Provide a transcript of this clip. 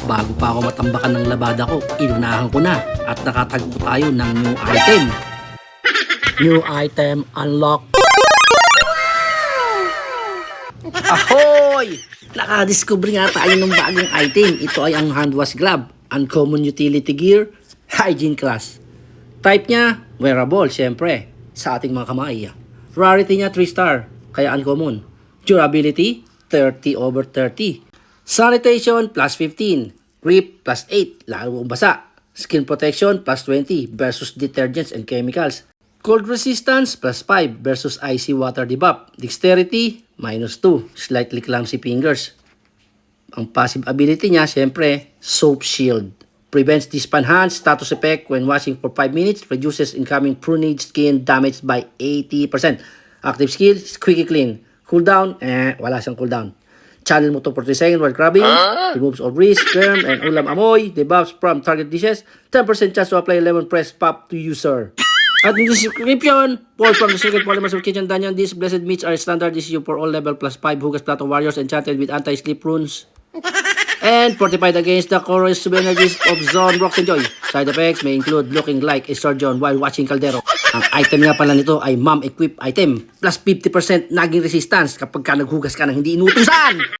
Bago pa ako matambakan ng labada ko, inunahan ko na at nakatagpo tayo ng new item. New item unlock. Ahoy! Nakadiscover nga tayo ng bagong item. Ito ay ang hand wash glove. Uncommon utility gear, hygiene class. Type niya, wearable, syempre, sa ating mga kamay. Rarity niya 3 star, kaya uncommon. Durability, 30/30. Sanitation, plus 15. Grip, plus 8, lalo basa. Skin protection, plus 20 versus detergents and chemicals. Cold resistance, plus 5 versus icy water debuff. Dexterity, minus 2, slightly clumsy fingers. Ang passive ability niya, syempre, soap shield. Prevents dispan hands, status effect when washing for 5 minutes, reduces incoming pruned skin damage by 80%. Active skill, squeaky clean. Cooldown, wala siyang cooldown. Channel mo to for 3 seconds while grabbing, removes all grease, germ, and ulam amoy, debuffs from target dishes, 10% chance to apply lemon press pop to user. At in the description, pulled from the secret polymers of Kitchen Dungeon, these blessed meats are standard issue for all level plus 5 Hugas Plato warriors enchanted with anti-sleep runes. And fortified against the corrosive energies of Zone Rocks and Joy. Side effects may include looking like a surgeon while watching Caldero. Ang item nga pala nito ay mom equip item. Plus 50% naging resistance kapag ka naghugas ka ng hindi inutusan.